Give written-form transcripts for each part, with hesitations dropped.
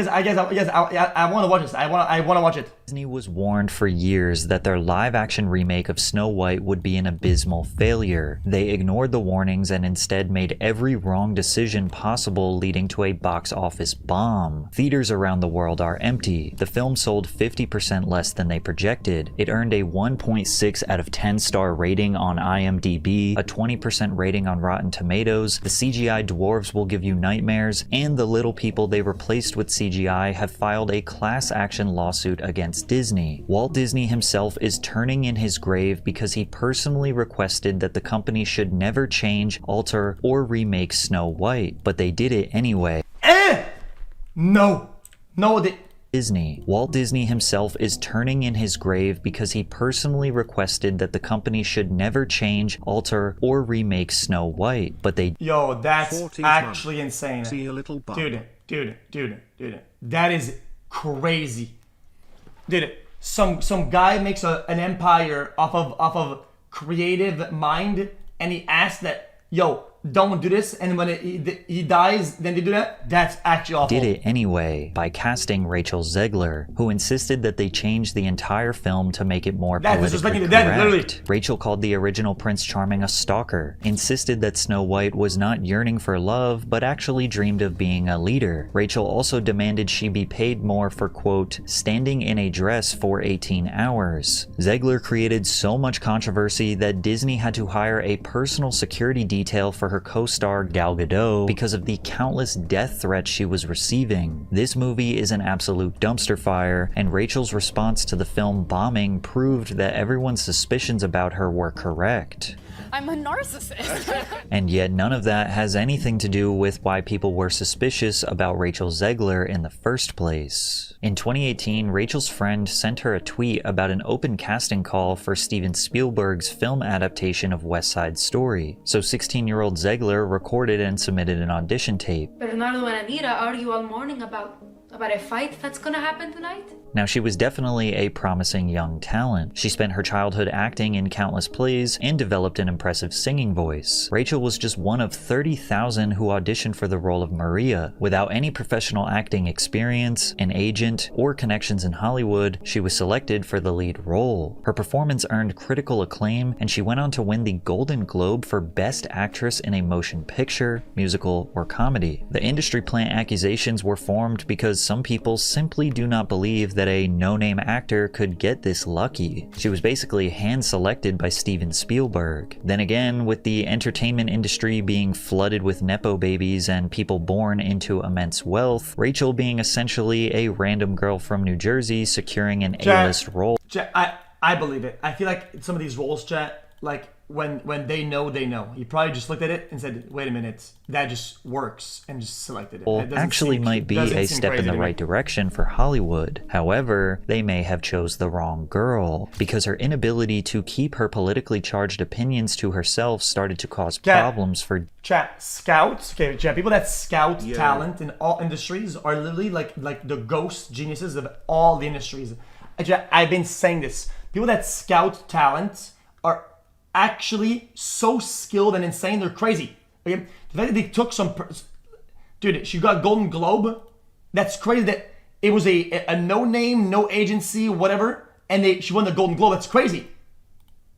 I want to watch this. I want to watch it. Disney was warned for years that their live-action remake of Snow White would be an abysmal failure. They ignored the warnings and instead made every wrong decision possible, leading to a box office bomb. Theaters around the world are empty. The film sold 50% less than they projected. It earned a 1.6 out of 10 star rating on IMDb, a 20% rating on Rotten Tomatoes, the CGI dwarves will give you nightmares, and the little people they replaced with CGI have filed a class action lawsuit against Disney. Walt Disney himself is turning in his grave because he personally requested that the company should never change, alter, or remake Snow White, but they did it anyway. No, Walt Disney himself is turning in his grave because he personally requested that the company should never change, alter, or remake Snow White, but they— Yo, that's actually insane. See a little bump. Dude. That is crazy. Dude, some guy makes an empire off of creative mind, and he asks that, yo, don't do this, and when he dies, then they do that? That's actually awful. Did it anyway by casting Rachel Zegler, who insisted that they change the entire film to make it more politically correct. Rachel called the original Prince Charming a stalker, insisted that Snow White was not yearning for love, but actually dreamed of being a leader. Rachel also demanded she be paid more for, quote, standing in a dress for 18 hours. Zegler created so much controversy that Disney had to hire a personal security detail for her co-star Gal Gadot because of the countless death threats she was receiving. This movie is an absolute dumpster fire, and Rachel's response to the film bombing proved that everyone's suspicions about her were correct. I'm a narcissist. And yet none of that has anything to do with why people were suspicious about Rachel Zegler in the first place. In 2018, Rachel's friend sent her a tweet about an open casting call for Steven Spielberg's film adaptation of West Side Story. So 16-year-old Zegler recorded and submitted an audition tape. Bernardo and Anita argue all morning about a fight that's gonna happen tonight? Now, she was definitely a promising young talent. She spent her childhood acting in countless plays and developed an impressive singing voice. Rachel was just one of 30,000 who auditioned for the role of Maria. Without any professional acting experience, an agent, or connections in Hollywood, she was selected for the lead role. Her performance earned critical acclaim, and she went on to win the Golden Globe for Best Actress in a Motion Picture, Musical, or Comedy. The industry plant accusations were formed because some people simply do not believe that a no-name actor could get this lucky. She was basically hand-selected by Steven Spielberg. Then again, with the entertainment industry being flooded with nepo babies and people born into immense wealth, Rachel being essentially a random girl from New Jersey securing an A-list role. I believe it. I feel like some of these roles, chat, like when they know, they know. He probably just looked at it and said, wait a minute, that just works, and just selected it. Well, actually might be a step in the right direction for Hollywood. However, they may have chose the wrong girl, because her inability to keep her politically charged opinions to herself started to cause problems for— Scouts, people that scout talent in all industries are literally like the ghost geniuses of all the industries. I've been saying this. People that scout talent are actually so skilled and insane, they're crazy. Okay, the fact that they took some dude, she got Golden Globe. That's crazy. That it was a no name, no agency, whatever, and she won the Golden Globe. That's crazy.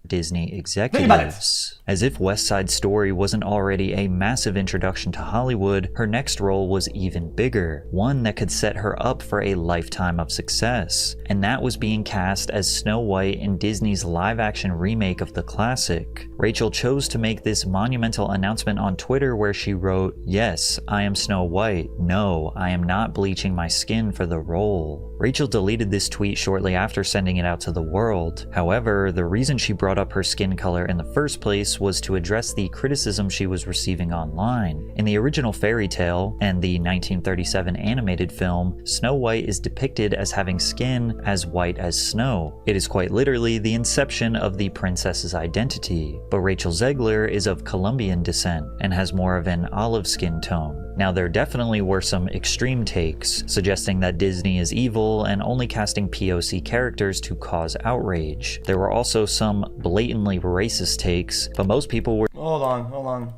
Disney executives. As if West Side Story wasn't already a massive introduction to Hollywood, her next role was even bigger, one that could set her up for a lifetime of success, and that was being cast as Snow White in Disney's live-action remake of the classic. Rachel chose to make this monumental announcement on Twitter where she wrote, "Yes, I am Snow White. No, I am not bleaching my skin for the role." Rachel deleted this tweet shortly after sending it out to the world. However, the reason she brought up her skin color in the first place was to address the criticism she was receiving online. In the original fairy tale and the 1937 animated film, Snow White is depicted as having skin as white as snow. It is quite literally the inception of the princess's identity. But Rachel Zegler is of Colombian descent and has more of an olive skin tone. Now, there definitely were some extreme takes, suggesting that Disney is evil and only casting POC characters to cause outrage. There were also some blatantly racist takes, but most people were— Hold on.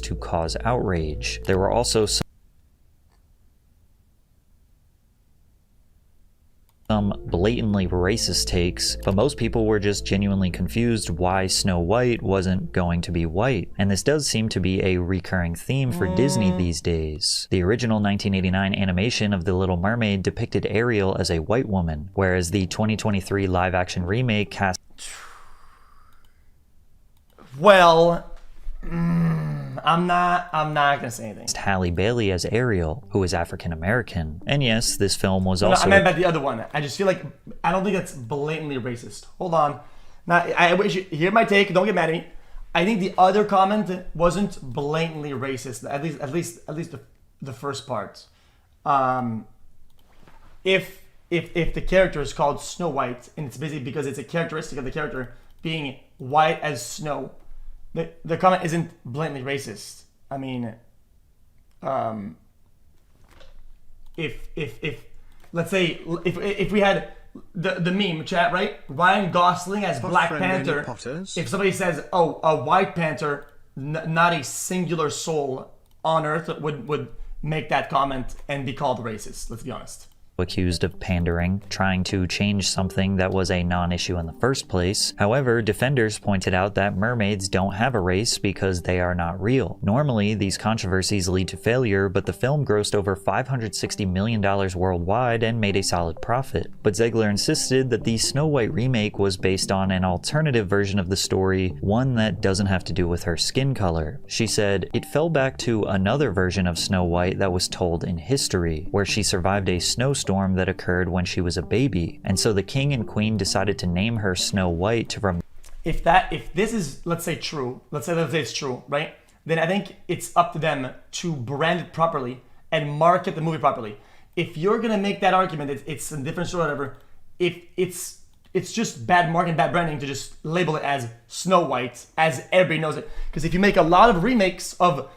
To cause outrage. There were also some— some blatantly racist takes, but most people were just genuinely confused why Snow White wasn't going to be white. And this does seem to be a recurring theme for Disney these days. The original 1989 animation of The Little Mermaid depicted Ariel as a white woman, whereas the 2023 live-action remake cast I'm not gonna say anything. Halle Bailey as Ariel, who is African American. And yes, this film was also. I meant about the other one. I just feel like I don't think that's blatantly racist. Hold on. Now I wish you hear my take. Don't get mad at me. I think the other comment wasn't blatantly racist. At least the first part. If the character is called Snow White and it's basically because it's a characteristic of the character being white as snow. The comment isn't blatantly racist. I mean, if let's say if we had the meme chat, right? Ryan Gosling as Black Panther. If somebody says, "Oh, a white panther, not a singular soul on Earth," would make that comment and be called racist. Let's be honest. Accused of pandering, trying to change something that was a non-issue in the first place. However, defenders pointed out that mermaids don't have a race because they are not real. Normally, these controversies lead to failure, but the film grossed over $560 million worldwide and made a solid profit. But Zegler insisted that the Snow White remake was based on an alternative version of the story, one that doesn't have to do with her skin color. She said, "It fell back to another version of Snow White that was told in history, where she survived a snowstorm that occurred when she was a baby, and so the king and queen decided to name her Snow White to if this is, let's say it's true, right? Then I think it's up to them to brand it properly and market the movie properly. If you're gonna make that argument, it's a different story, or whatever. If it's just bad marketing, bad branding to just label it as Snow White, as everybody knows it. Because if you make a lot of remakes of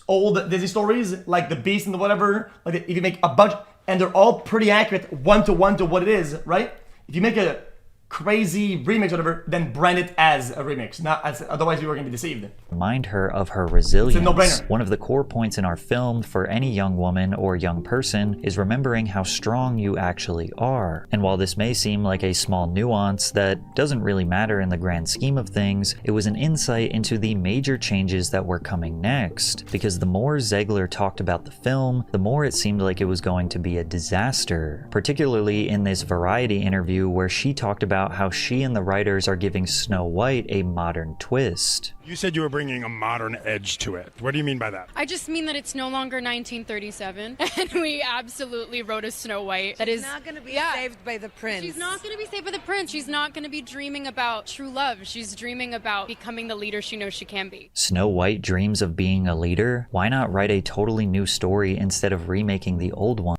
old Disney stories like The Beast and the whatever, like if you make a bunch. And they're all pretty accurate, one-to-one to what it is, right? If you make a crazy remix or whatever, then brand it as a remix, not as, otherwise you are going to be deceived. Remind her of her resilience. It's a no-brainer. One of the core points in our film for any young woman or young person is remembering how strong you actually are. And while this may seem like a small nuance that doesn't really matter in the grand scheme of things, it was an insight into the major changes that were coming next. Because the more Zegler talked about the film, the more it seemed like it was going to be a disaster. Particularly in this Variety interview where she talked about how she and the writers are giving Snow White a modern twist. You said you were bringing a modern edge to it. What do you mean by that? I just mean that it's no longer 1937, and we absolutely wrote a Snow White that is not going to be saved by the prince. She's not going to be saved by the prince. She's not going to be dreaming about true love. She's dreaming about becoming the leader she knows she can be. Snow White dreams of being a leader? Why not write a totally new story instead of remaking the old one?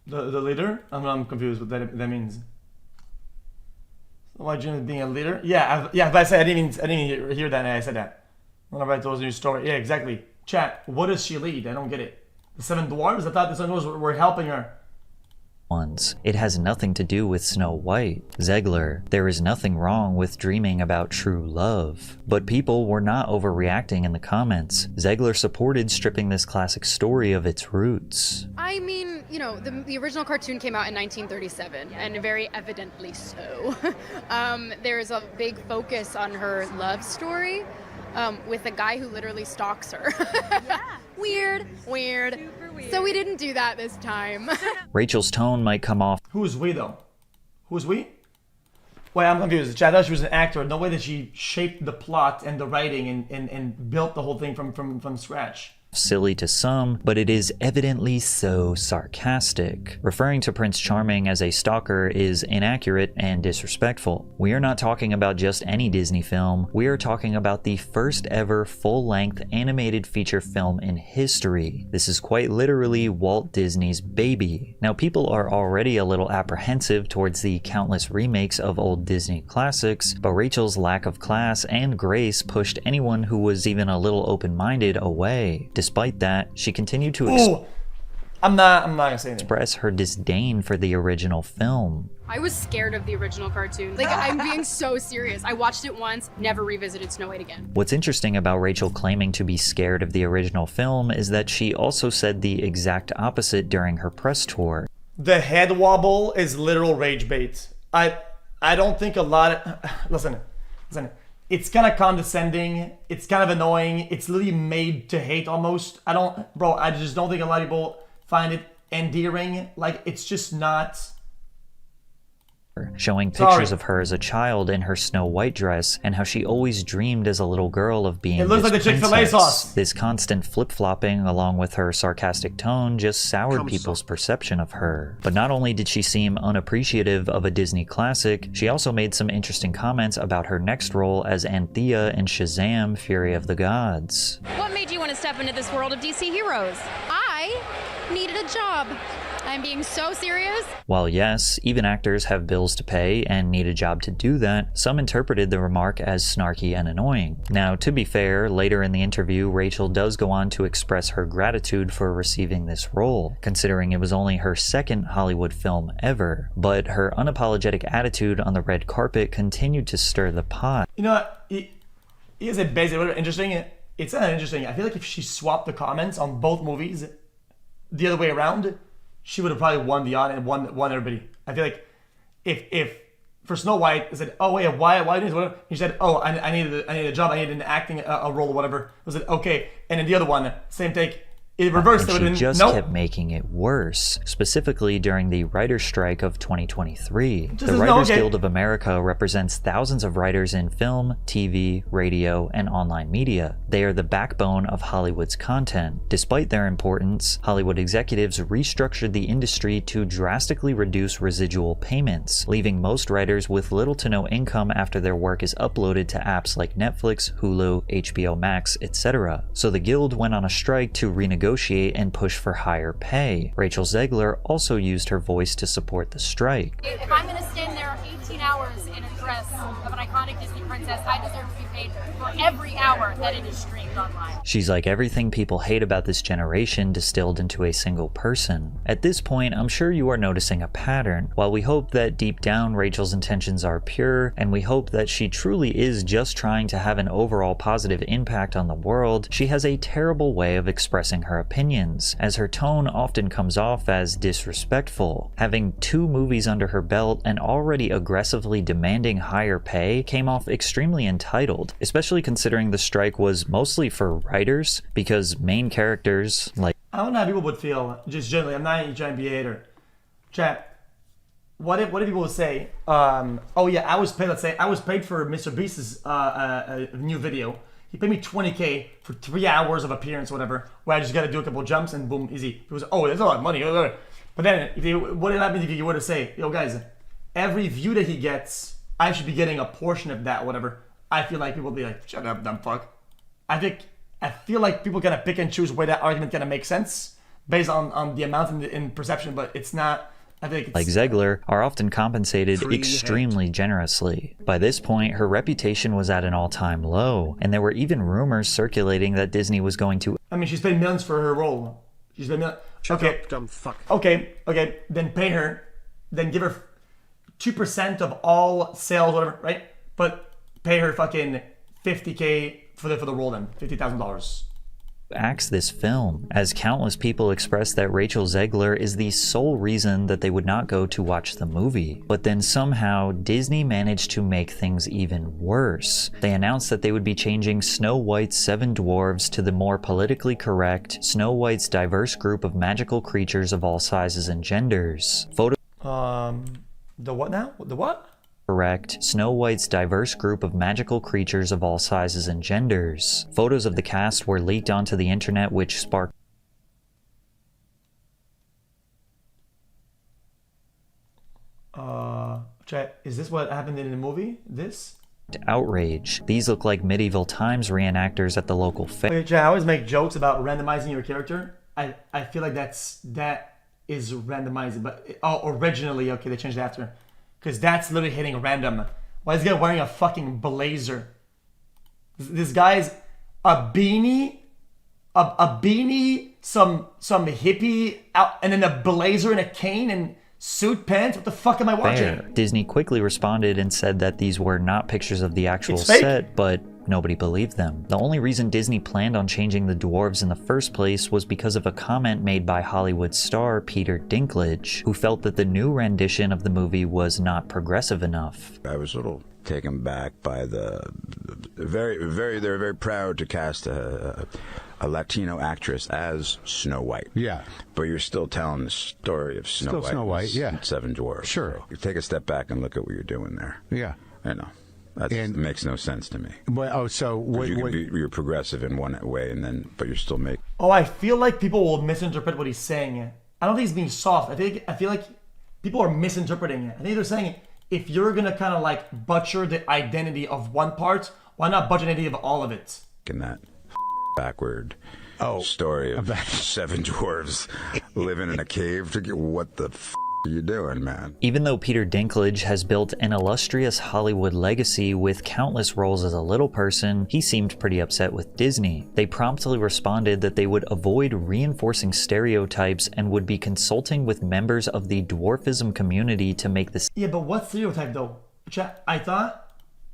The leader? I'm confused what that means. Why dream of being a leader? Yeah, but I said I didn't even hear that. And I said that. When I write those new story, yeah, exactly. Chat. What does she lead? I don't get it. The Seven Dwarves? I thought the Seven Dwarves were helping her. It has nothing to do with Snow White. Zegler, there is nothing wrong with dreaming about true love. But people were not overreacting in the comments. Zegler supported stripping this classic story of its roots. I mean, you know, the original cartoon came out in 1937, and very evidently so. There's a big focus on her love story with a guy who literally stalks her. Yeah. Weird. Super weird. So we didn't do that this time. Rachel's tone might come off. Who's we though? Who's we? Wait, I'm confused. I thought she was an actor. No way that she shaped the plot and the writing and built the whole thing from scratch. Silly to some, but it is evidently so sarcastic. Referring to Prince Charming as a stalker is inaccurate and disrespectful. We are not talking about just any Disney film, we are talking about the first ever full-length animated feature film in history. This is quite literally Walt Disney's baby. Now people are already a little apprehensive towards the countless remakes of old Disney classics, but Rachel's lack of class and grace pushed anyone who was even a little open-minded away. Despite that, she continued to I'm not gonna say anything. Express her disdain for the original film. I was scared of the original cartoon. Like, I'm being so serious. I watched it once, never revisited Snow White again. What's interesting about Rachel claiming to be scared of the original film is that she also said the exact opposite during her press tour. The head wobble is literal rage bait. I don't think a lot of... Listen. It's kind of condescending. It's kind of annoying. It's literally made to hate almost. I just don't think a lot of people find it endearing. Like, it's just not... Showing pictures of her as a child in her Snow White dress and how she always dreamed as a little girl of being It looks this like the Chick-fil-A princess. sauce. This constant flip-flopping along with her sarcastic tone just soured people's perception of her. But not only did she seem unappreciative of a Disney classic, she also made some interesting comments about her next role as Anthea in Shazam! Fury of the Gods. What made you want to step into this world of DC heroes? I needed a job. I'm being so serious. While yes, even actors have bills to pay and need a job to do that, some interpreted the remark as snarky and annoying. Now, to be fair, later in the interview, Rachel does go on to express her gratitude for receiving this role, considering it was only her second Hollywood film ever. But her unapologetic attitude on the red carpet continued to stir the pot. You know what? Is it basically interesting? It's not interesting. I feel like if she swapped the comments on both movies the other way around, she would have probably won the audience and won everybody. I feel like if for Snow White, I said, oh wait, why did whatever? He said, oh, I needed a job, I needed an acting a role or whatever. I said, okay, and then the other one, same take. It reversed. And she just kept making it worse, specifically during the writer's strike of 2023. The Writers Guild of America represents thousands of writers in film, TV, radio, and online media. They are the backbone of Hollywood's content. Despite their importance, Hollywood executives restructured the industry to drastically reduce residual payments, leaving most writers with little to no income after their work is uploaded to apps like Netflix, Hulu, HBO Max, etc. So the Guild went on a strike to renegotiate and push for higher pay. Rachel Zegler also used her voice to support the strike. If I'm going to stand there 18 hours in a dress of an iconic Disney princess, I deserve to be paid for every hour that it is streamed online. She's like everything people hate about this generation distilled into a single person. At this point, I'm sure you are noticing a pattern. While we hope that deep down Rachel's intentions are pure, and we hope that she truly is just trying to have an overall positive impact on the world, she has a terrible way of expressing her opinions, as her tone often comes off as disrespectful. Having 2 movies under her belt and already aggressively demanding higher pay came off extremely entitled, especially considering the strike was mostly for writers, because main characters like... I don't know how people would feel, just generally. I'm not trying to be a hater. Chat, what if people would say, oh yeah, I was paid, let's say, I was paid for Mr. Beast's new video. He paid me $20K for 3 hours of appearance, whatever, where I just got to do a couple jumps and boom, easy. It was, oh, that's a lot of money. But then, what would happen if you were to say, yo, guys, every view that he gets, I should be getting a portion of that, whatever. I feel like people would be like, shut up, dumb fuck. I feel like people kind of pick and choose where that argument kind of makes sense based on the amount in perception, but it's not. I think it's, like Zegler, are often compensated extremely generously. By this point, her reputation was at an all-time low, and there were even rumors circulating that Disney was going to... I mean, she's paid millions for her role. She's paid millions. Okay. Shut up, dumb fuck. Okay, then pay her, then give her 2% of all sales, whatever, right? But pay her fucking $50K for the role then, $50,000. Axe this film, as countless people expressed that Rachel Zegler is the sole reason that they would not go to watch the movie. But then somehow, Disney managed to make things even worse. They announced that they would be changing Snow White's 7 dwarves to the more politically correct Snow White's diverse group of magical creatures of all sizes and genders. The what now? The what? Correct, Snow White's diverse group of magical creatures of all sizes and genders. Photos of the cast were leaked onto the internet, which sparked Chat, is this what happened in the movie? This? outrage. These look like medieval times reenactors at the local fair. Okay, Chat, I always make jokes about randomizing your character. I feel like that is randomizing, but originally, okay, they changed it after. Because that's literally hitting random. Why is this guy wearing a fucking blazer? This guy's a beanie a beanie, some hippie out, and then a blazer and a cane and suit pants. What the fuck am I watching? Fair. Disney quickly responded and said that these were not pictures of the actual It's fake. set, but nobody believed them. The only reason Disney planned on changing the dwarves in the first place was because of a comment made by Hollywood star Peter Dinklage, who felt that the new rendition of the movie was not progressive enough. I was a little taken back by they're very proud to cast a Latino actress as Snow White. Yeah. But you're still telling the story of Snow White. Yeah. And Seven Dwarfs. Sure. So you take a step back and look at what you're doing there. Yeah. I know. That makes no sense to me. Well, You're progressive in one way, but you're still making. Oh, I feel like people will misinterpret what he's saying. I don't think he's being soft. I feel like people are misinterpreting it. I think they're saying if you're gonna kind of like butcher the identity of one part, why not butcher the identity of all of it? In that backward story of seven dwarves living in a cave to get what the are you doing, man? Even though Peter Dinklage has built an illustrious Hollywood legacy with countless roles as a little person, he seemed pretty upset with Disney. They promptly responded that they would avoid reinforcing stereotypes and would be consulting with members of the dwarfism community to make this. Yeah, but what stereotype though? I thought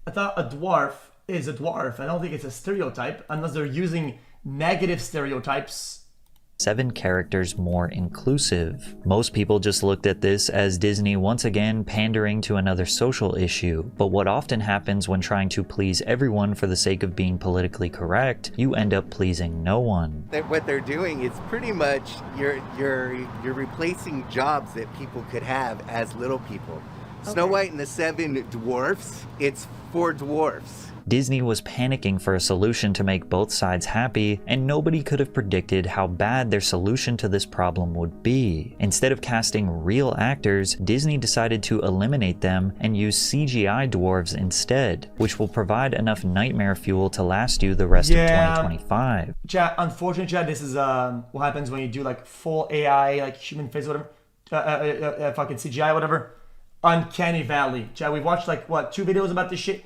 a dwarf is a dwarf. I don't think it's a stereotype unless they're using negative stereotypes. 7 characters more inclusive. Most people just looked at this as Disney once again pandering to another social issue, but what often happens when trying to please everyone for the sake of being politically correct, you end up pleasing no one. What they're doing is pretty much you're replacing jobs that people could have as little people. Okay. Snow White and the 7 Dwarfs, it's 4 dwarfs. Disney was panicking for a solution to make both sides happy, and nobody could have predicted how bad their solution to this problem would be. Instead of casting real actors, Disney decided to eliminate them and use CGI dwarves instead, which will provide enough nightmare fuel to last you the rest of 2025. Unfortunately, Chad, this is what happens when you do like full AI, like human face, whatever, fucking CGI, whatever. Uncanny Valley. Chad, we've watched like 2 videos about this shit.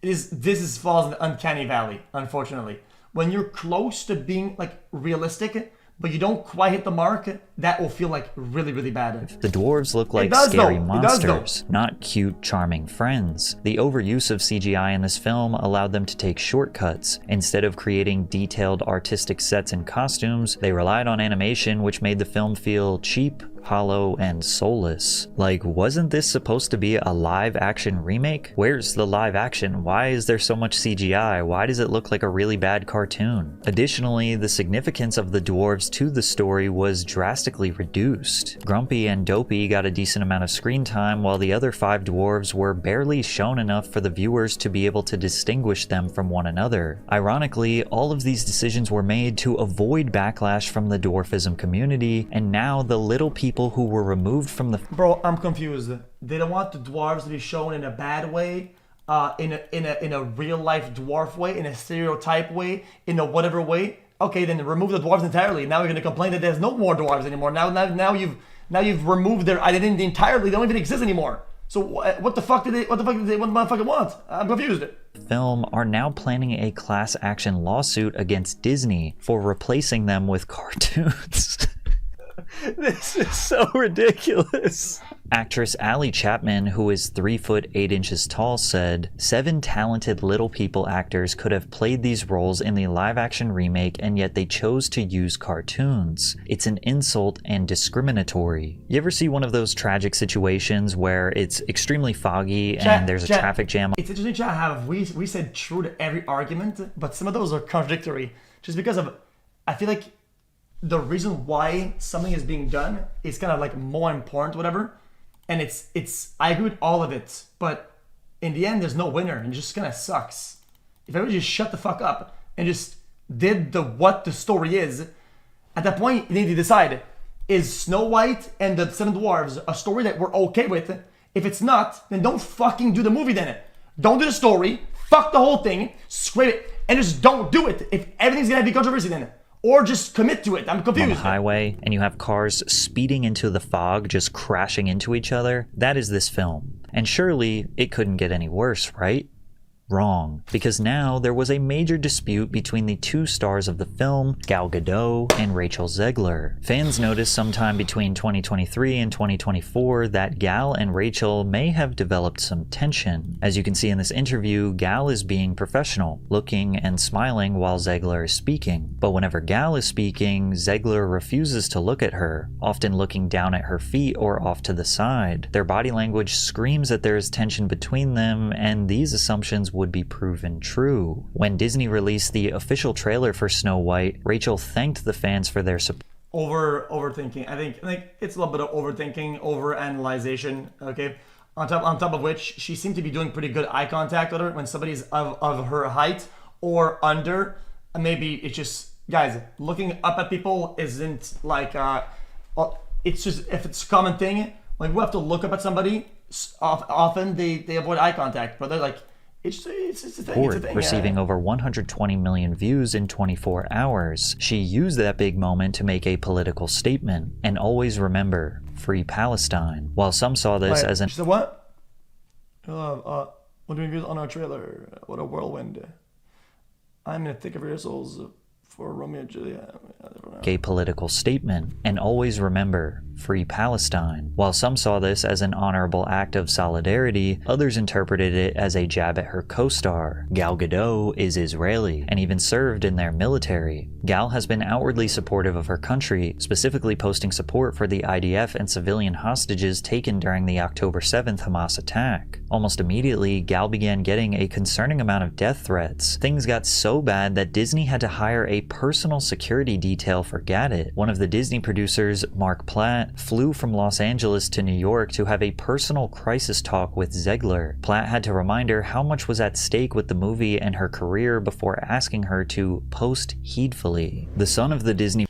This falls in the uncanny valley, unfortunately. When you're close to being like realistic, but you don't quite hit the mark, that will feel like really, really bad. The dwarves look like scary monsters, not cute, charming friends. The overuse of CGI in this film allowed them to take shortcuts. Instead of creating detailed artistic sets and costumes, they relied on animation, which made the film feel cheap, hollow, and soulless. Like, wasn't this supposed to be a live-action remake? Where's the live action? Why is there so much CGI? Why does it look like a really bad cartoon? Additionally, the significance of the dwarves to the story was drastically reduced. Grumpy and Dopey got a decent amount of screen time, while the other 5 dwarves were barely shown enough for the viewers to be able to distinguish them from one another. Ironically, all of these decisions were made to avoid backlash from the dwarfism community, and now the little people who were removed from the... Bro, I'm confused. They don't want the dwarves to be shown in a bad way, in a real life dwarf way, in a stereotype way, in a whatever way. Okay, then remove the dwarves entirely. Now you're gonna complain that there's no more dwarves anymore. Now you've removed their identity entirely. They don't even exist anymore. So what the fuck did they motherfucking want? I'm confused. Film are now planning a class action lawsuit against Disney for replacing them with cartoons. This is so ridiculous. Actress Allie Chapman, who is 3 foot 8 inches tall, said, 7 talented little people actors could have played these roles in the live-action remake, and yet they chose to use cartoons. It's an insult and discriminatory. You ever see one of those tragic situations where it's extremely foggy and there's a traffic jam? It's interesting, Chad, how we said true to every argument, but some of those are contradictory. Just because of, I feel like the reason why something is being done is kind of like more important, whatever. And it's I agree with all of it, but in the end, there's no winner, and it just kind of sucks. If everybody just shut the fuck up and just did what the story is, at that point, you need to decide, is Snow White and the 7 Dwarves a story that we're okay with? If it's not, then don't fucking do the movie then. Don't do the story, fuck the whole thing, scrape it, and just don't do it. If everything's gonna be controversy then. Or just commit to it. I'm confused. On the highway, and you have cars speeding into the fog, just crashing into each other. That is this film. And surely, it couldn't get any worse, right? Wrong, because now there was a major dispute between the two stars of the film, Gal Gadot and Rachel Zegler. Fans noticed sometime between 2023 and 2024 that Gal and Rachel may have developed some tension. As you can see in this interview, Gal is being professional, looking and smiling while Zegler is speaking. But whenever Gal is speaking, Zegler refuses to look at her, often looking down at her feet or off to the side. Their body language screams that there is tension between them, and these assumptions would be proven true. When Disney released the official trailer for Snow White, Rachel thanked the fans for their support. Overthinking. I think it's a little bit of overthinking, overanalyzation. Okay, on top of which she seemed to be doing pretty good eye contact with her when somebody's of her height or under. Maybe it's just, guys, looking up at people isn't like it's just, if it's a common thing, like we have to look up at somebody. Often they avoid eye contact, but they're like. It's a thing. Receiving over 120 million views in 24 hours. She used that big moment to make a political statement. And always remember, free Palestine. While some saw this as an... She said what? 120 views on our trailer. What a whirlwind. I'm in the thick of rehearsals for Romeo and Juliet. A political statement. And always remember, free Palestine. While some saw this as an honorable act of solidarity, others interpreted it as a jab at her co-star. Gal Gadot is Israeli and even served in their military. Gal has been outwardly supportive of her country, specifically posting support for the IDF and civilian hostages taken during the October 7th Hamas attack. Almost immediately, Gal began getting a concerning amount of death threats. Things got so bad that Disney had to hire a personal security detail for Gadot. One of the Disney producers, Mark Platt, flew from Los Angeles to New York to have a personal crisis talk with Zegler. Platt had to remind her how much was at stake with the movie and her career before asking her to post heedfully. The son of the Disney...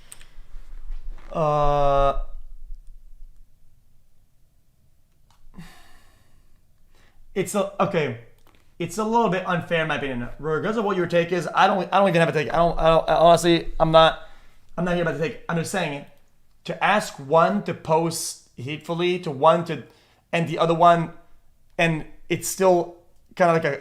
It's a little bit unfair in my opinion. Regardless of what your take is, I don't even have a take. I don't honestly, I'm not here about the take. I'm just saying, to ask one to post hatefully to one to, and the other one, and it's still kind of like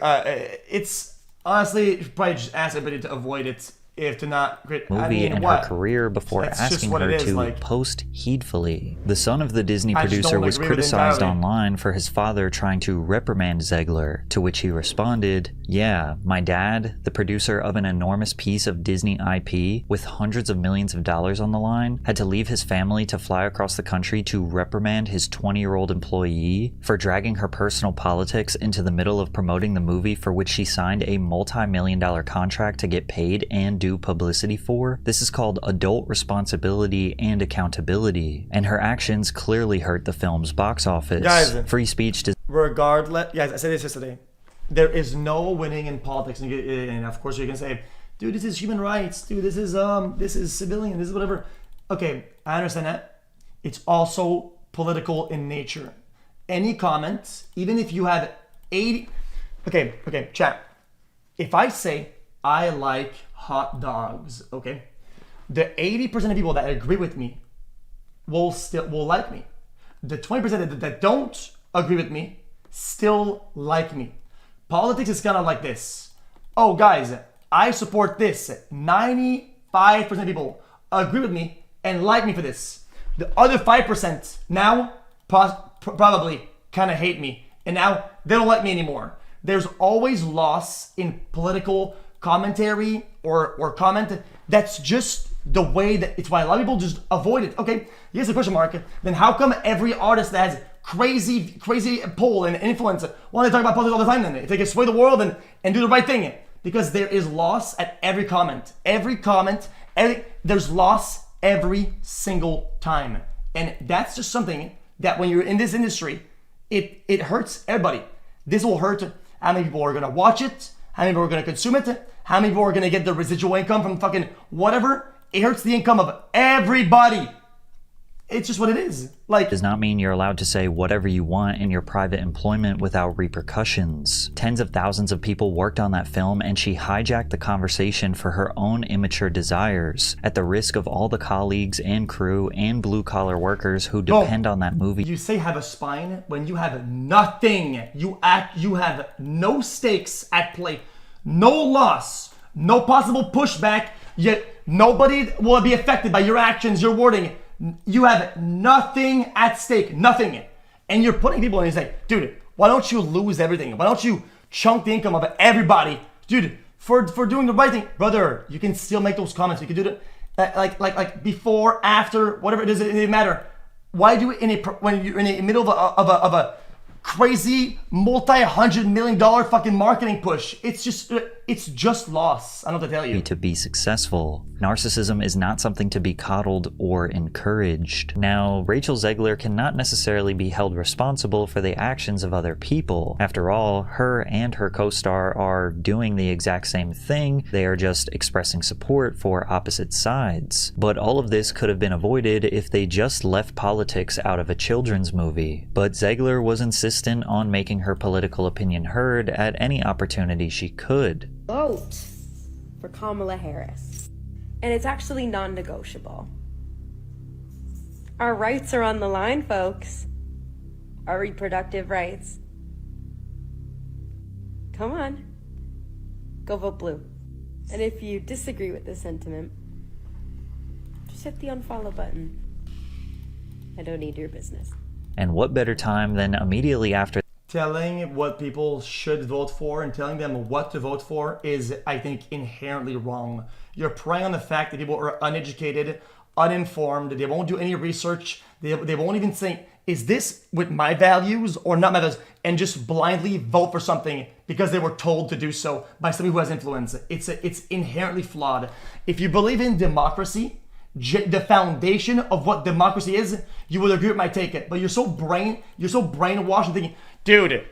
it's honestly probably just ask everybody to avoid it. If to not great movie and her career before asking her to post heedfully. The son of the Disney producer was criticized online for his father trying to reprimand Zegler, to which he responded, "Yeah, my dad, the producer of an enormous piece of Disney IP with hundreds of millions of dollars on the line, had to leave his family to fly across the country to reprimand his 20-year-old employee for dragging her personal politics into the middle of promoting the movie for which she signed a multi-million-dollar contract to get paid and do publicity for. This is called adult responsibility and accountability, and her actions clearly hurt the film's box office." Guys, free speech does... Regardless, guys, I said this yesterday. There is no winning in politics, and of course you can say, "Dude, this is human rights. Dude, this is civilian. This is whatever." Okay, I understand that. It's also political in nature. Any comment, even if you have 80, okay, chat. If I say I like hot dogs, okay, the 80% of people that agree with me will like me. The 20% that don't agree with me still like me. Politics is kind of like this. Oh, guys, I support this. 95% of people agree with me and like me for this. The other 5% now probably kind of hate me, and now they don't like me anymore. There's always loss in political commentary or comment. That's just the way that it's why a lot of people just avoid it. Okay, here's a question mark. Then how come every artist that has crazy pull and influence, why do they talk about politics all the time then? If they can sway the world and do the right thing. Because there is loss at every comment. There's loss every single time. And that's just something that when you're in this industry, it hurts everybody. This will hurt how many people are gonna watch it, how many people are gonna consume it, how many people are gonna get the residual income from fucking whatever. It hurts the income of everybody. It's just what it is. Like, does not mean you're allowed to say whatever you want in your private employment without repercussions. Tens of thousands of people worked on that film, and she hijacked the conversation for her own immature desires, at the risk of all the colleagues and crew and blue-collar workers who depend on that movie. You say have a spine when you have nothing. You have no stakes at play, no loss, no possible pushback, yet nobody will be affected by your actions, your wording. You have nothing at stake, nothing. And you're putting people in and say, dude, why don't you lose everything? Why don't you chunk the income of everybody? Dude, for doing the right thing. Brother, you can still make those comments. You can do that like before, after, whatever it is, it doesn't matter. Why do it when you're in the middle of a crazy multi-$100 million fucking marketing push? It's just loss. I don't know what to tell you. To be successful. Narcissism is not something to be coddled or encouraged. Now, Rachel Zegler cannot necessarily be held responsible for the actions of other people. After all, her and her co-star are doing the exact same thing. They are just expressing support for opposite sides. But all of this could have been avoided if they just left politics out of a children's movie. But Zegler was insistent on making her political opinion heard at any opportunity she could. Vote for Kamala Harris. And it's actually non-negotiable. Our rights are on the line, folks. Our reproductive rights. Come on. Go vote blue. And if you disagree with this sentiment, just hit the unfollow button. I don't need your business. And what better time than immediately after telling what people should vote for and telling them what to vote for is, I think, inherently wrong. You're preying on the fact that people are uneducated, uninformed, they won't do any research, they won't even say, is this with my values or not my values, and just blindly vote for something because they were told to do so by somebody who has influence. It's inherently flawed. If you believe in democracy, the foundation of what democracy is, you will agree with my take it. But you're so brainwashed and thinking, dude,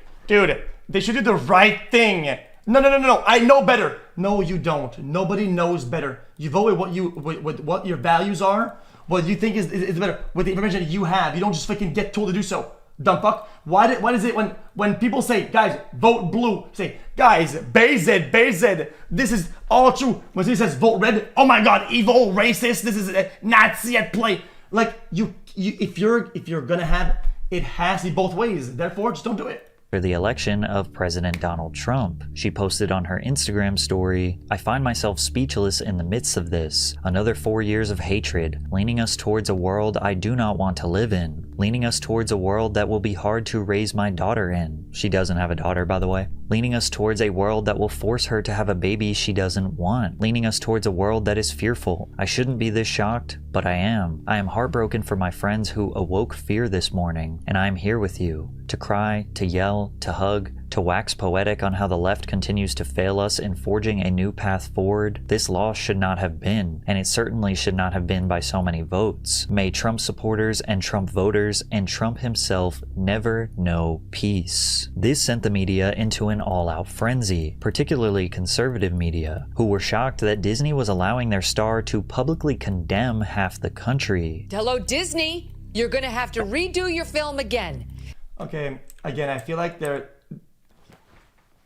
they should do the right thing. No, I know better. No, you don't. Nobody knows better. You vote with what your values are, what you think is better, with the information that you have. You don't just fucking get told to do so. Dumb fuck. Why is it when people say, guys, vote blue, say, guys, BZ, this is all true. When he says vote red, oh my god, evil, racist, this is a Nazi at play. Like, if you're gonna have, it has to be both ways. Therefore, just don't do it. For the election of President Donald Trump. She posted on her Instagram story, I find myself speechless in the midst of this. Another 4 years of hatred, leaning us towards a world I do not want to live in. Leaning us towards a world that will be hard to raise my daughter in. She doesn't have a daughter, by the way. Leaning us towards a world that will force her to have a baby she doesn't want. Leaning us towards a world that is fearful. I shouldn't be this shocked, but I am. I am heartbroken for my friends who awoke fear this morning, and I am here with you. To cry, to yell, to hug, to wax poetic on how the left continues to fail us in forging a new path forward. This loss should not have been, and it certainly should not have been by so many votes. May Trump supporters and Trump voters and Trump himself never know peace. This sent the media into an all-out frenzy, particularly conservative media, who were shocked that Disney was allowing their star to publicly condemn half the country. Hello, Disney, you're gonna have to redo your film again. Okay, again, I feel like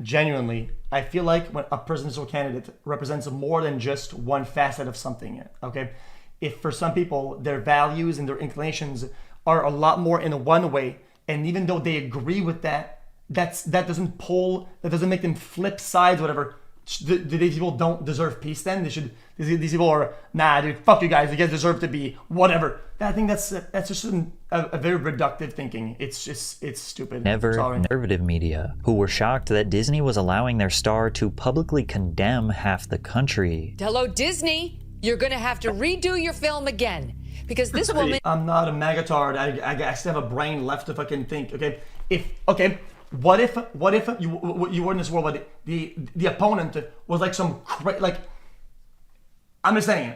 genuinely, I feel like when a presidential candidate represents more than just one facet of something, okay? If for some people, their values and their inclinations are a lot more in one way, and even though they agree with that, that doesn't make them flip sides, whatever. These people don't deserve peace then? These people are, nah, dude, fuck you guys deserve to be whatever. I think that's just a very reductive thinking. It's stupid. Conservative media, who were shocked that Disney was allowing their star to publicly condemn half the country. Hello, Disney, you're gonna have to redo your film again. Because this woman... I'm not a magatard. I still have a brain left to fucking think, okay? What if you were in this world, but the opponent was like some I'm just saying,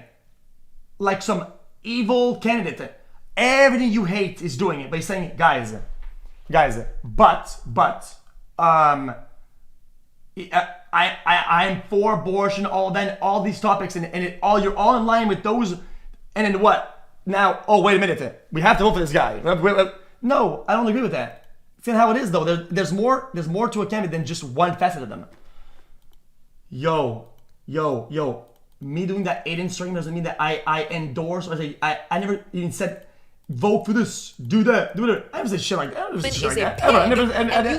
like some evil candidate. Everything you hate is doing it, but he's saying, guys, but I'm for abortion, all these topics, and you're all in line with those, and then what? now, oh, wait a minute. We have to vote for this guy. No, I don't agree with that. See how it is, though. There's more to a candidate than just one facet of them. Yo. Me doing that 8-inch stream doesn't mean that I endorse or I never even said, vote for this, do that. I never said shit like that.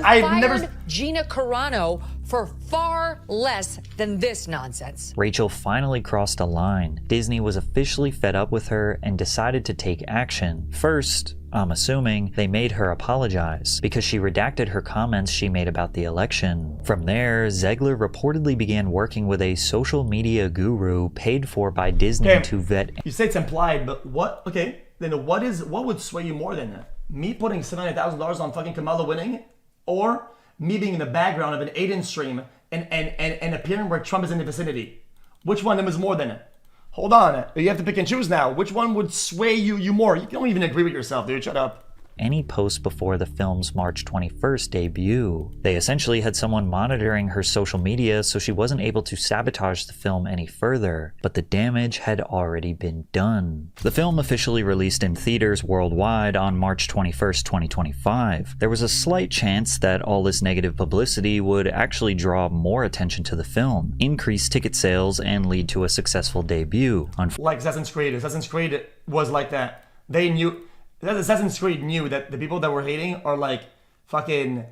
I've never Gina Carano for far less than this nonsense. Rachel finally crossed a line. Disney was officially fed up with her and decided to take action. First, I'm assuming, they made her apologize because she redacted her comments she made about the election. From there, Zegler reportedly began working with a social media guru paid for by Disney to vet. You say it's implied, but what? Okay, then what would sway you more than that? Me putting $700,000 on fucking Kamala winning, or me being in the background of an 8-inch stream and appearing where Trump is in the vicinity? Which one of them is more than it? Hold on, you have to pick and choose now. Which one would sway you more? You don't even agree with yourself, dude. Shut up. Any post before the film's March 21st debut. They essentially had someone monitoring her social media so she wasn't able to sabotage the film any further, but the damage had already been done. The film officially released in theaters worldwide on March 21st, 2025. There was a slight chance that all this negative publicity would actually draw more attention to the film, increase ticket sales, and lead to a successful debut. Like Assassin's Creed was like that. They knew... Assassin's Creed knew that the people that were hating are like fucking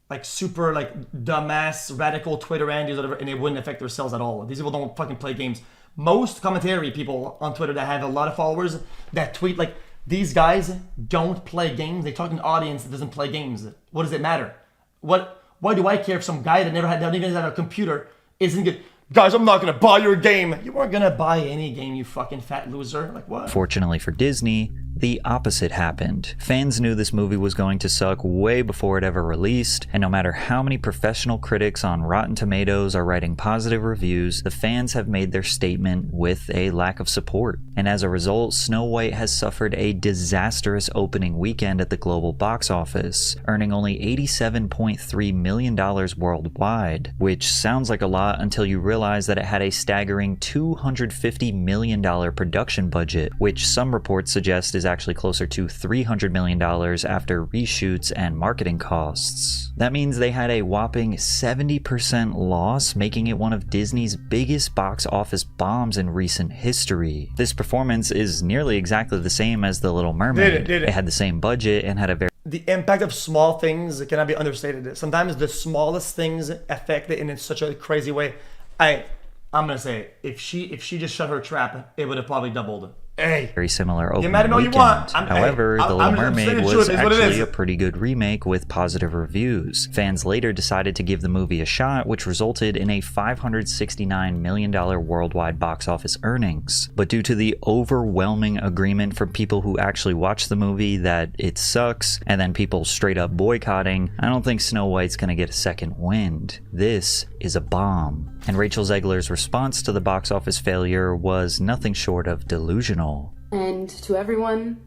like super like dumbass radical Twitter Andys or whatever, and it wouldn't affect their sales at all. These people don't fucking play games. Most commentary people on Twitter that have a lot of followers that tweet like, these guys don't play games. They talk to an audience that doesn't play games. What does it matter? Why do I care if some guy that doesn't even have a computer isn't good? Guys, I'm not gonna buy your game. You weren't gonna buy any game, you fucking fat loser. Like what? Fortunately for Disney, the opposite happened. Fans knew this movie was going to suck way before it ever released, and no matter how many professional critics on Rotten Tomatoes are writing positive reviews, the fans have made their statement with a lack of support. And as a result, Snow White has suffered a disastrous opening weekend at the global box office, earning only $87.3 million worldwide, which sounds like a lot until you realize that it had a staggering $250 million production budget, which some reports suggest is actually closer to $300 million after reshoots and marketing costs. That means they had a whopping 70% loss, making it one of Disney's biggest box office bombs in recent history. This performance is nearly exactly the same as The Little Mermaid. It had the same budget and had a very... The impact of small things cannot be understated. Sometimes the smallest things affect it in such a crazy way. I'm gonna say, if she just shut her trap, it would have probably doubled. Hey, very similar opening weekend. However, The Little Mermaid was actually a pretty good remake with positive reviews. Fans later decided to give the movie a shot, which resulted in a $569 million worldwide box office earnings. But due to the overwhelming agreement from people who actually watched the movie that it sucks, and then people straight up boycotting, I don't think Snow White's gonna get a second wind. This is a bomb. And Rachel Zegler's response to the box office failure was nothing short of delusional. And to everyone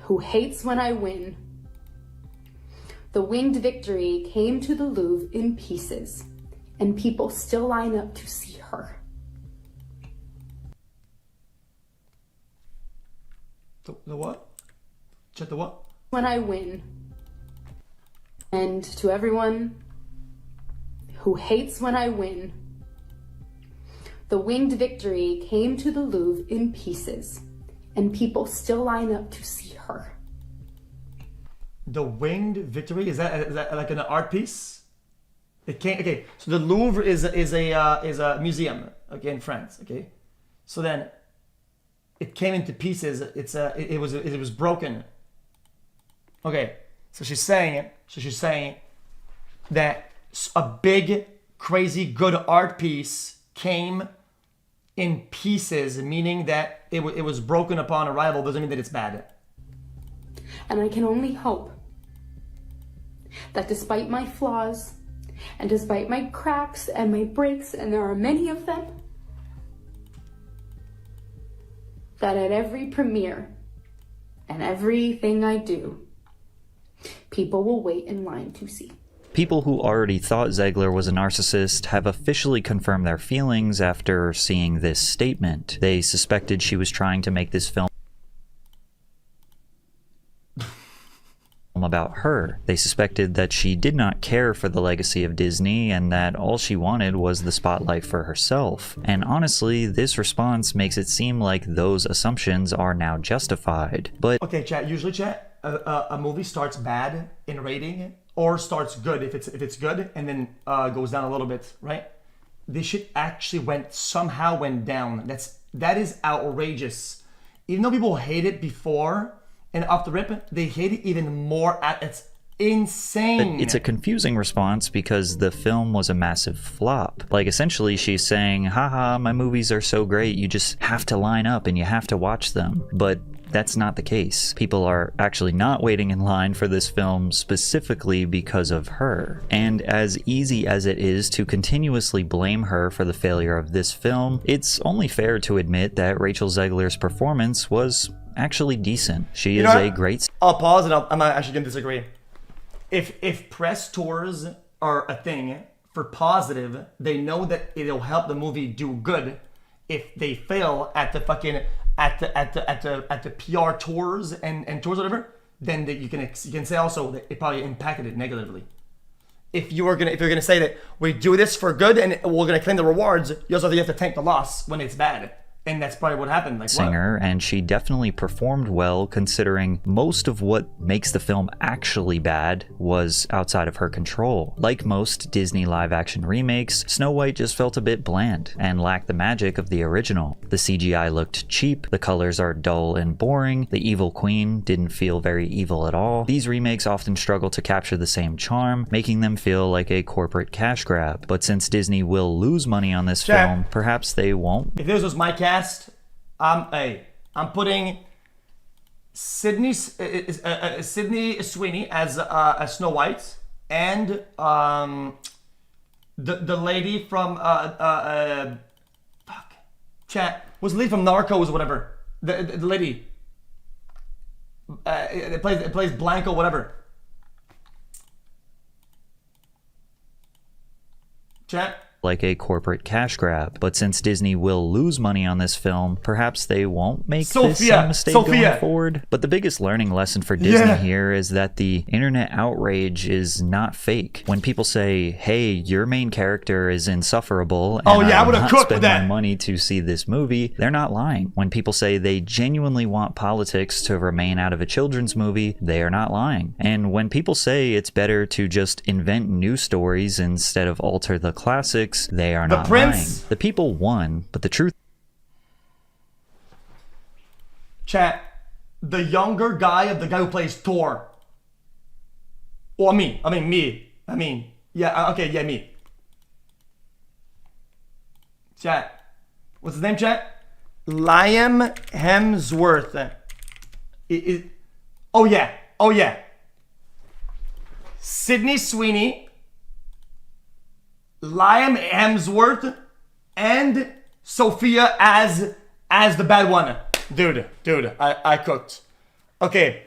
who hates when I win, the winged victory came to the Louvre in pieces, and people still line up to see her. The what? Check the what? When I win. And to everyone who hates when I win, the winged victory came to the Louvre in pieces, and people still line up to see her. The winged victory, is that like an art piece? It came, okay. So the Louvre is a museum, okay, in France, okay. So then it came into pieces. It was broken. Okay, so she's saying that a big, crazy, good art piece came in pieces, meaning that it was broken upon arrival, doesn't mean that it's bad. And I can only hope that despite my flaws, and despite my cracks and my breaks, and there are many of them, that at every premiere and everything I do, people will wait in line to see. People who already thought Zegler was a narcissist have officially confirmed their feelings after seeing this statement. They suspected she was trying to make this film. about her. They suspected that she did not care for the legacy of Disney and that all she wanted was the spotlight for herself. And honestly, this response makes it seem like those assumptions are now justified. But okay, chat. Usually, chat, a movie starts bad in rating or starts good if it's good, and then goes down a little bit, right? This shit actually somehow went down. That is outrageous. Even though people hate it before and off the rip, they hate it even more. It's insane. It's a confusing response because the film was a massive flop. Like, essentially she's saying, haha, my movies are so great, you just have to line up and you have to watch them. But that's not the case. People are actually not waiting in line for this film specifically because of her. And as easy as it is to continuously blame her for the failure of this film, it's only fair to admit that Rachel Zegler's performance was actually decent. She is a great... I'll pause and I'm actually going to disagree. If press tours are a thing for positive, they know that it'll help the movie do good. If they fail at the fucking at the PR tours and tours or whatever, then you can say also that it probably impacted it negatively. If you're gonna say that we do this for good and we're gonna claim the rewards, you also have to tank the loss when it's bad. And that's probably what happened. Like, singer, and she definitely performed well considering most of what makes the film actually bad was outside of her control. Like most Disney live-action remakes, Snow White just felt a bit bland and lacked the magic of the original. The CGI looked cheap, the colors are dull and boring, the evil queen didn't feel very evil at all. These remakes often struggle to capture the same charm, making them feel like a corporate cash grab. But since Disney will lose money on this film, perhaps they won't. If this was my cast, I'm putting Sydney Sweeney as Snow White, and the lady from chat was the lady from Narcos or whatever. The lady it plays Blanco whatever. Chat. Like a corporate cash grab. But since Disney will lose money on this film, perhaps they won't make this same mistake going forward. But the biggest learning lesson for Disney here is that the internet outrage is not fake. When people say, hey, your main character is insufferable and I would not spend my money to see this movie, they're not lying. When people say they genuinely want politics to remain out of a children's movie, they are not lying. And when people say it's better to just invent new stories instead of alter the classics, they are not lying. The people won, but the truth... Chat, the younger guy of the guy who plays Thor. Or me. Yeah, okay, yeah, me. Chat. What's his name, chat? Liam Hemsworth. Oh yeah. Sydney Sweeney, Liam Hemsworth, and Sophia as the bad one. Dude, I cooked. Okay,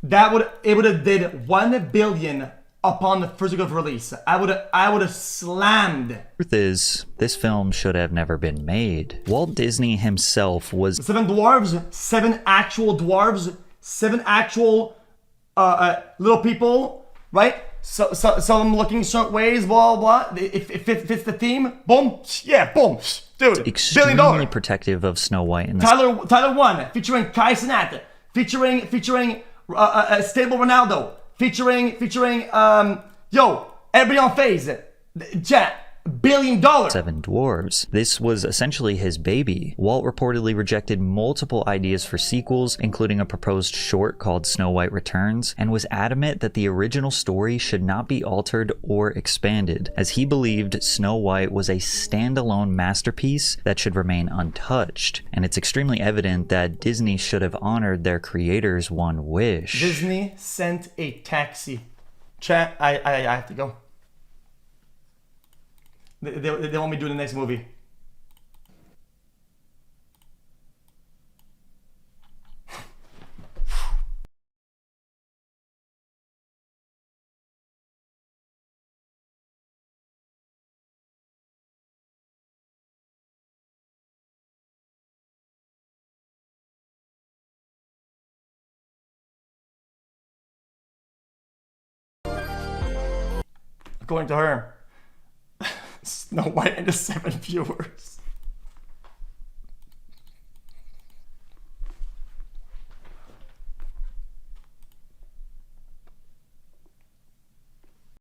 it would have did 1 billion upon the first week of release. I would have slammed. The truth is, this film should have never been made. Walt Disney himself was 7 dwarves, 7 actual dwarves, 7 actual little people, right? So some of them looking certain ways, blah blah. If it fits the theme, boom, yeah, boom, dude. Extremely $1 billion. protective of Snow White. And Tyler 1, featuring Kai Cenat, featuring Stable Ronaldo, featuring everybody on phase, Jet. $1 billion. 7 Dwarves. This was essentially his baby. Walt reportedly rejected multiple ideas for sequels, including a proposed short called Snow White Returns, and was adamant that the original story should not be altered or expanded, as he believed Snow White was a standalone masterpiece that should remain untouched. And it's extremely evident that Disney should have honored their creator's one wish. Disney sent a taxi. Chat, I have to go. They want me to do the next movie. according to her, Snow White and the 7 viewers.